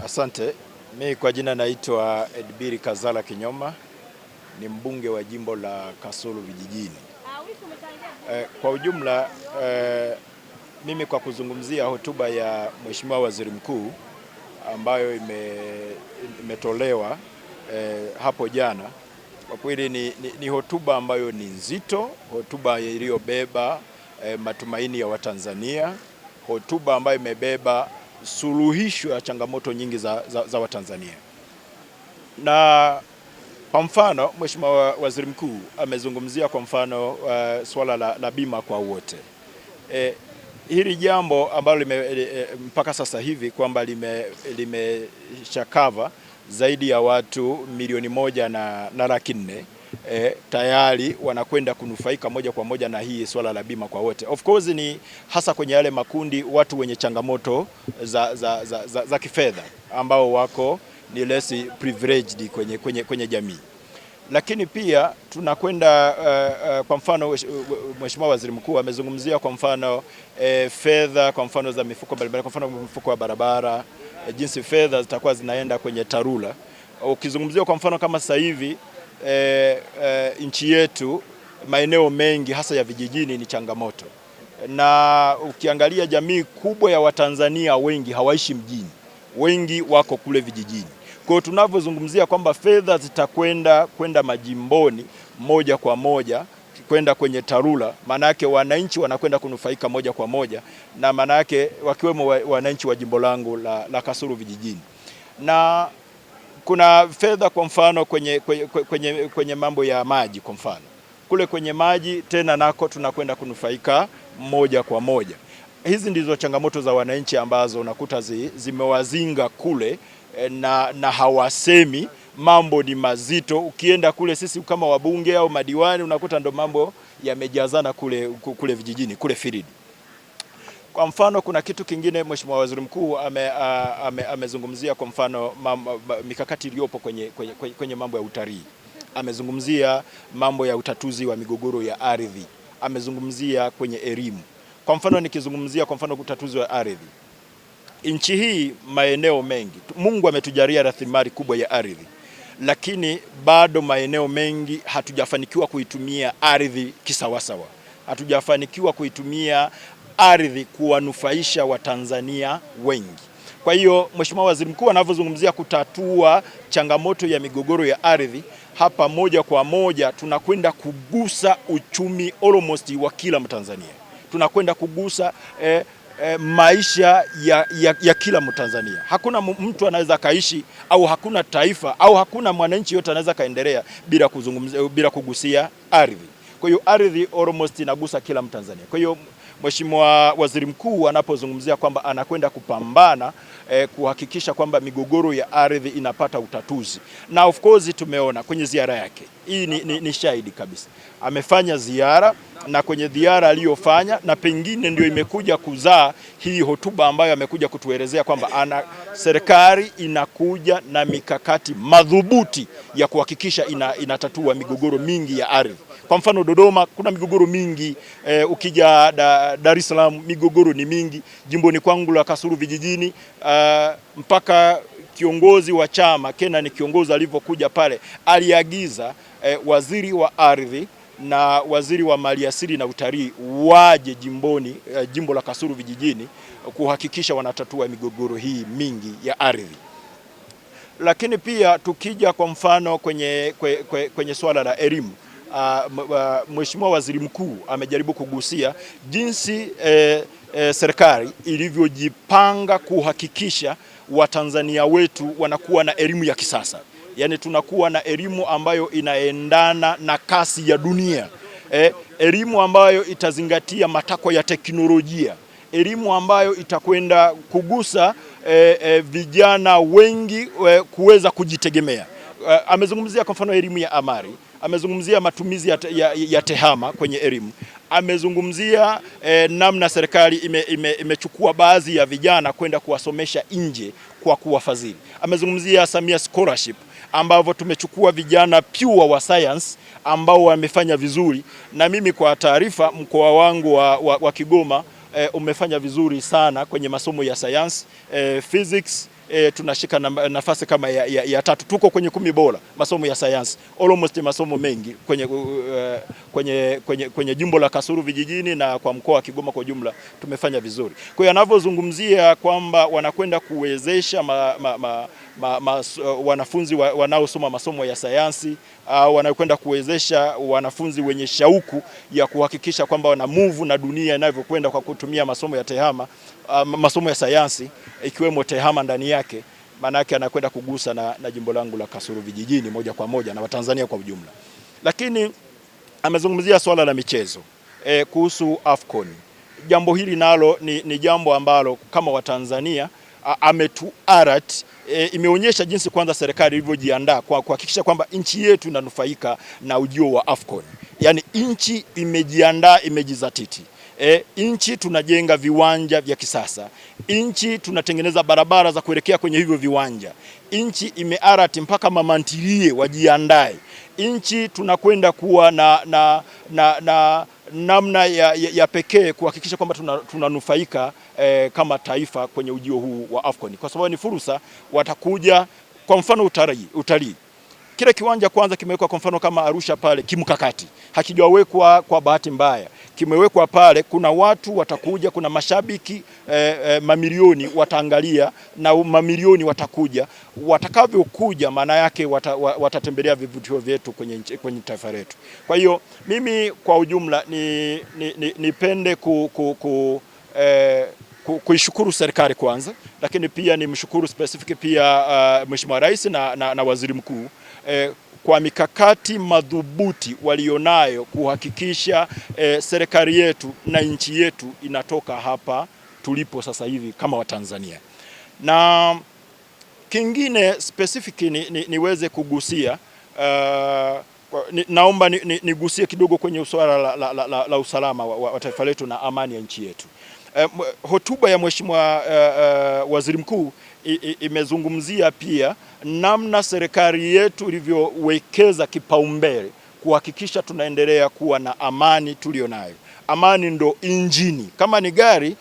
Asante. Mimi kwa jina naitwa Edbiri Kazala Kinyoma, ni mbunge wa jimbo la Kasulu Vijijini. Kwa ujumla, mimi kwa kuzungumzia hotuba ya Mheshimiwa Waziri Mkuu ambayo imetolewa hapo jana, kwa kweli ni hotuba ambayo ni nzito, hotuba iliyobeba matumaini ya Watanzania, hotuba ambayo imebeba suluhisho ya changamoto nyingi za Watanzania. Na kwa mfano Mheshimiwa Waziri Mkuu amezungumzia kwa mfano swala la bima kwa wote. Hili jambo ambalo mpaka sasa hivi kwamba limeshakava zaidi ya watu milioni 1.4 tayari wanakwenda kunufaika moja kwa moja na hii swala la bima kwa wote. Of course ni hasa kwenye yale makundi watu wenye changamoto za kifedha ambao wako ni less privileged kwenye jamii. Lakini pia tunakwenda kwa mfano Mheshimiwa Waziri Mkuu amezungumzia kwa mfano fedha kwa mfano za mifuko barabara, kwa mfano mfuko wa barabara, jinsi fedha zitakuwa zinaenda kwenye TARURA. Ukizungumzia kwa mfano kama sasa hivi nchi yetu maeneo mengi hasa ya vijijini ni changamoto, na ukiangalia jamii kubwa ya Watanzania wengi hawaishi mjini, wengi wako kule vijijini. Kwa hiyo tunavyozungumzia kwamba fedha zitakwenda majimboni moja kwa moja kwenda kwenye TARURA, maana yake wananchi wanakwenda kunufaika moja kwa moja, na maana yake wakiwemo wananchi wa jimbo langu la Kasulu Vijijini. Na kuna fedha kwa mfano kwenye mambo ya maji, kwa mfano kule kwenye maji tena nako tunakwenda kunufaika moja kwa moja. Hizi ndizo changamoto za wananchi ambazo unakuta zimewazinga kule na hawasemi, mambo ni mazito. Ukienda kule sisi kama wabunge au madiwani unakuta ndo mambo yamejazana kule vijijini, kule field. Kwa mfano kuna kitu kingine Mheshimiwa Waziri Mkuu amezungumzia kwa mfano mikakati iliyopo kwenye mambo ya utalii. Amezungumzia mambo ya utatuzi wa migogoro ya ardhi. Amezungumzia kwenye elimu. Kwa mfano nikizungumzia kwa mfano utatuzi wa ardhi. Nchi hii maeneo mengi, Mungu ametujalia rasilimali kubwa ya ardhi, lakini bado maeneo mengi hatujafanikiwa kuitumia ardhi kisawasawa. Hatujafanikiwa kuitumia ardhi kuwanufaisha Watanzania wengi. Kwa hiyo Mheshimiwa Waziri Mkuu anavyozungumzia kutatua changamoto ya migogoro ya ardhi, hapa moja kwa moja tunakwenda kugusa uchumi almost wa kila Mtanzania. Tunakwenda kugusa maisha ya kila Mtanzania. Hakuna mtu anaweza kaishi au hakuna taifa au hakuna mwananchi yote anaweza kaendelea bila kugusia ardhi. Kwa hiyo ardhi almost inagusa kila Mtanzania. Kwa hiyo Mheshimiwa Waziri Mkuu anapozungumzia kwamba anakwenda kupambana kuhakikisha kwamba migogoro ya ardhi inapata utatuzi. Na of course tumeona kwenye ziara yake. Hii ni shahidi kabisa. Amefanya ziara, na kwenye ziara aliyofanya na pengine ndio imekuja kuzaa hii hotuba ambayo amekuja kutuelezea kwamba serikali inakuja na mikakati madhubuti ya kuhakikisha inatatua migogoro mingi ya ardhi. Kwa mfano Dodoma kuna migogoro mingi, ukija Dar es Salaam migogoro ni mingi, jimboni kwangu la Kasulu Vijijini mpaka kiongozi wa chama Kena kiongozi alivyokuja pale aliagiza waziri wa ardhi na waziri wa maliasili na utalii waje jimbo la Kasulu Vijijini kuhakikisha wanatatua migogoro hii mingi ya ardhi. Lakini pia tukija kwa mfano kwenye swala la elimu, Mheshimiwa Waziri Mkuu amejaribu kugusia jinsi serikali ilivyojipanga kuhakikisha Watanzania wetu wanakuwa na elimu ya kisasa. Yaani tunakuwa na elimu ambayo inaendana na kasi ya dunia. Elimu ambayo itazingatia matakwa ya teknolojia. Elimu ambayo itakwenda kugusa vijana wengi kuweza kujitegemea. Amezungumzia kwa mfano elimu ya amali. Amezungumzia matumizi ya tehama kwenye elimu. Amezungumzia namna serikali imechukua baadhi ya vijana kwenda kuwasomesha nje kwa kuwafadhili. Amezungumzia Samia Scholarship ambavyo tumechukua vijana pure wa science ambao wamefanya vizuri, na mimi kwa taarifa mkoa wangu wa Kigoma umefanya vizuri sana kwenye masomo ya science, physics tunashika nafasi kama ya tatu. Tuko kwenye 10 bora masomo ya sayansi, almost masomo mengi kwenye jimbo la Kasulu vijijini na kwa mkoa wa Kigoma kwa jumla tumefanya vizuri. Kwa hiyo anavyozungumzia kwamba wanakwenda kuwezesha wanafunzi wanaosoma masomo ya sayansi au wanakwenda kuwezesha wanafunzi wenye shauku ya kuhakikisha kwamba wana move na dunia inavyokwenda kwa kutumia masomo ya tehama, masomo ya sayansi ikiwemo tehama ndani yake, maana yake anakwenda kugusa na jimbo langu la Kasulu vijijini moja kwa moja na Watanzania kwa ujumla. Lakini amezungumzia swala la michezo kuhusu AFCON. Jambo hili nalo ni jambo ambalo kama Watanzania ametuarat imeonyesha jinsi kwanza serikali ilivyojiandaa kwa kuhakikisha kwamba nchi yetu inanufaika na ujio wa AFCON. Yaani nchi imejiandaa, imejizatiti. Nchi tunajenga viwanja vya kisasa. Nchi tunatengeneza barabara za kuelekea kwenye hivyo viwanja. Nchi imearati mpaka mamantilie wajiandae. Nchi tunakwenda kuwa na namna ya pekee kuhakikisha kwamba tunanufaika kama taifa kwenye ujio huu wa AFCON, kwa sababu ni fursa. Watakuja kwa mfano utalii. Kile kiwanja kwanza kimewekwa kwa mfano kama Arusha pale kimkakati, hakijawekwa kwa bahati mbaya, kimewekwa pale. Kuna watu watakuja, kuna mashabiki mamilioni wataangalia na mamilioni watakuja. Watakavyokuja maana yake watatembelea vivutio vyetu kwenye taifa letu. Kwa hiyo mimi kwa ujumla nipende kuishukuru serikali kwanza, lakini pia nimshukuru specific pia Mheshimiwa Rais na Waziri Mkuu kwa mikakati madhubuti walionayo kuhakikisha serikali yetu na nchi yetu inatoka hapa tulipo sasa hivi kama Watanzania. Na kingine specific niweze kugusia, naomba nigusie kidogo kwenye swala la usalama wa taifa letu na amani ya nchi yetu. Hotuba ya Mheshimiwa Waziri Mkuu imezungumzia pia namna serikali yetu ilivyowekeza kipaumbele kuhakikisha tunaendelea kuwa na amani tulionayo. Amani ndo injini. Kama ni gari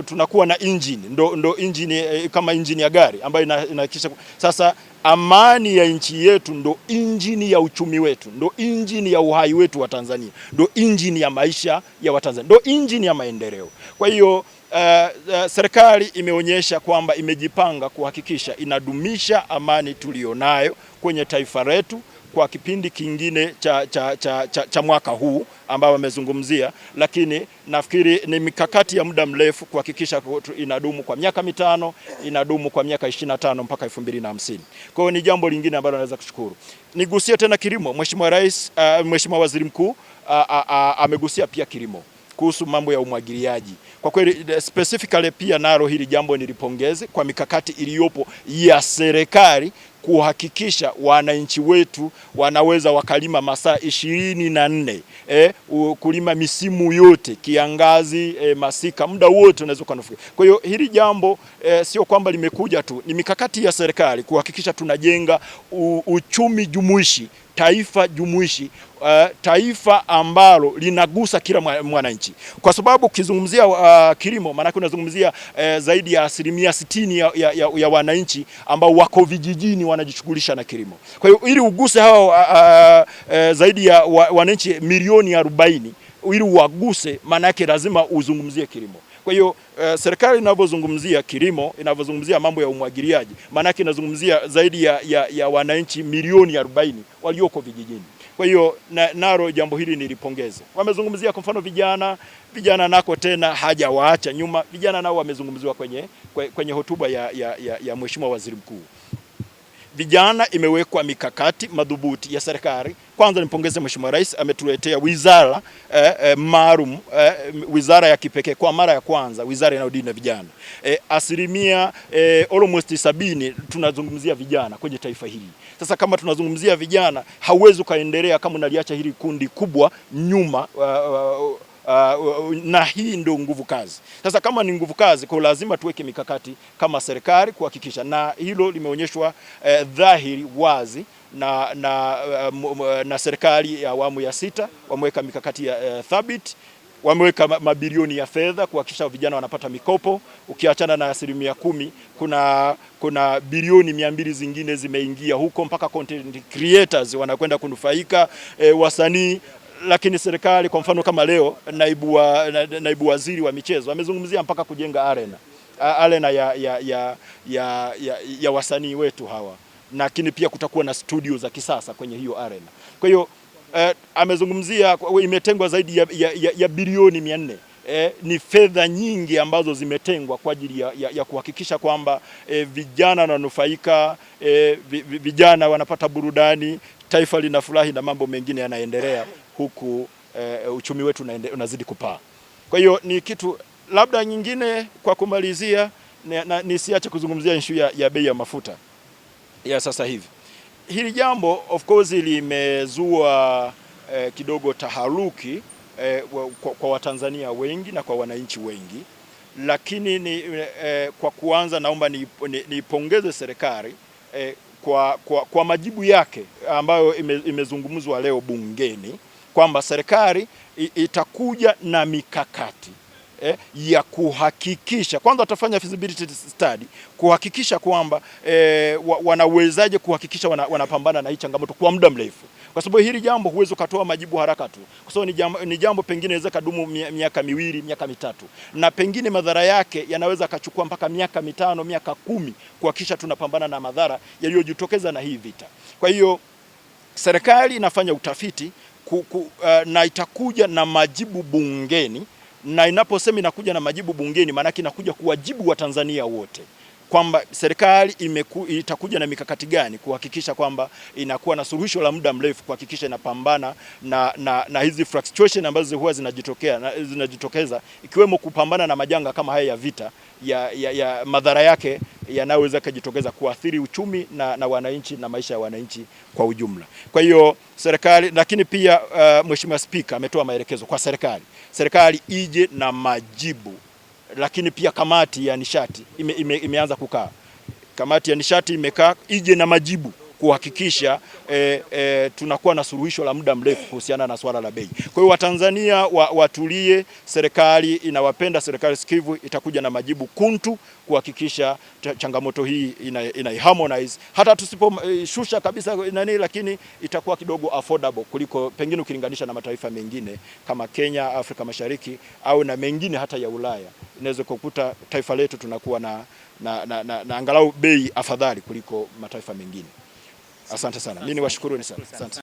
tunakuwa na injini, ndo injini kama injini ya gari ambayo inahakikisha sasa amani ya nchi yetu ndo injini ya uchumi wetu, ndo injini ya uhai wetu wa Tanzania, ndo injini ya maisha ya Watanzania, ndo injini ya maendeleo. Kwa hiyo serikali imeonyesha kwamba imejipanga kuhakikisha inadumisha amani tulionayo kwenye taifa letu kwa kipindi kingine cha mwaka huu ambao wamezungumzia, lakini nafikiri ni mikakati ya muda mrefu kuhakikisha inadumu kwa miaka 5, inadumu kwa miaka 25 mpaka 2050. Kwa hiyo ni jambo lingine ambalo naweza kushukuru. Nigusie tena kilimo. Mheshimiwa Rais, Mheshimiwa Waziri Mkuu amegusia pia kilimo kuhusu mambo ya umwagiliaji. Kwa kweli specifically pia nalo hili jambo nilipongeze kwa mikakati iliyopo ya serikali kuhakikisha wananchi wetu wanaweza wakalima masaa 24, kulima misimu yote, kiangazi, masika, muda wote unaweza kunufaika. Kwa hiyo hili jambo sio kwamba limekuja tu, ni mikakati ya serikali kuhakikisha tunajenga uchumi jumuishi, taifa jumuishi, taifa ambalo linagusa kila mwananchi. Kwa sababu ukizungumzia kilimo maana unazungumzia zaidi ya 60% ya wananchi ambao wako vijijini wanajishughulisha na kilimo. Kwa hiyo ili uguse hao zaidi ya wananchi milioni 40, ili uwaguse maana yake lazima uzungumzie kilimo. Kwa hiyo serikali inavyozungumzia kilimo, inavyozungumzia mambo ya umwagiliaji, maana yake inazungumzia zaidi ya wananchi milioni 40 walioko vijijini. Kwa hiyo nalo jambo hili nilipongeza. Wamezungumzia kwa mfano vijana nako tena hajawaacha nyuma. Vijana nao wamezungumziwa kwenye hotuba ya Mheshimiwa Waziri Mkuu. Vijana imewekwa mikakati madhubuti ya serikali. Kwanza nimpongeze Mheshimiwa Rais, ametuletea wizara maalum, wizara ya kipekee kwa mara ya kwanza, wizara inayodili na vijana. Asilimia almost 70 tunazungumzia vijana kwenye taifa hili. Sasa kama tunazungumzia vijana, hauwezi ukaendelea kama unaliacha hili kundi kubwa nyuma. Na hii ndio nguvu kazi. Sasa kama ni nguvu kazi, kwa lazima tuweke mikakati kama serikali kuhakikisha, na hilo limeonyeshwa dhahiri wazi na serikali ya awamu ya 6 wameweka mikakati ya thabiti wameweka mabilioni ya fedha kuhakikisha vijana wanapata mikopo. Ukiachana na 10%, kuna bilioni 200 zingine zimeingia huko, mpaka content creators wanakwenda kunufaika, wasanii. Lakini serikali kwa mfano kama leo naibu waziri wa michezo amezungumzia mpaka kujenga arena ya wasanii wetu hawa, lakini pia kutakuwa na studio za kisasa kwenye hiyo arena. Kwa hiyo amezungumzia imetengwa zaidi ya bilioni 400. Ni fedha nyingi ambazo zimetengwa kwa ajili ya kuhakikisha kwamba vijana wananufaika, vijana wanapata burudani, taifa linafurahi na mambo mengine yanaendelea huku, uchumi wetu unazidi kupaa. Kwa hiyo ni kitu labda nyingine kwa kumalizia, nisiache kuzungumzia issue ya bei ya mafuta ya sasa hivi. Hili jambo of course limezua kidogo taharuki kwa Watanzania wengi na kwa wananchi wengi, lakini kwa kuanza naomba niipongeze serikali kwa majibu yake ambayo imezungumzwa leo bungeni, kwamba serikali itakuja na mikakati ya kuhakikisha kwanza watafanya feasibility study kuhakikisha kwamba wanawezaje kuhakikisha wanapambana na hii changamoto kwa muda mrefu, kwa sababu hili jambo huwezi ukatoa majibu haraka tu, kwa sababu ni jambo pengine inaweza kudumu miaka 2, miaka 3, na pengine madhara yake yanaweza kachukua mpaka miaka 5, miaka 10 kuhakikisha tunapambana na madhara yaliyojitokeza na hii vita. Kwa hiyo serikali inafanya utafiti na itakuja na majibu bungeni, na inaposema inakuja na majibu bungeni, maana yake inakuja kuwajibu Watanzania wote kwamba serikali itakuja na mikakati gani kuhakikisha kwamba inakuwa na suluhisho la muda mrefu, kuhakikisha inapambana na hizi fluctuation ambazo huwa zinajitokeza, ikiwemo kupambana na majanga kama haya ya vita ya madhara yake yanayoweza kujitokeza kuathiri uchumi na wananchi na maisha ya wananchi kwa ujumla. Kwa hiyo serikali, lakini pia Mheshimiwa Spika ametoa maelekezo kwa serikali ije na majibu, lakini pia kamati ya nishati imeanza kukaa. Kamati ya nishati imekaa ije na majibu kuhakikisha tunakuwa na suluhisho la muda mrefu kuhusiana na swala la bei. Kwa hiyo Watanzania watulie, serikali inawapenda, serikali sikivu itakuja na majibu kuntu kuhakikisha changamoto hii harmonize, hata tusiposhusha kabisa lakini itakuwa kidogo affordable kuliko pengine ukilinganisha na mataifa mengine kama Kenya, Afrika Mashariki au na mengine hata ya Ulaya. Inaweza kukuta taifa letu tunakuwa na angalau bei afadhali kuliko mataifa mengine. Asante sana. Mimi niwashukuruni sana. Asante.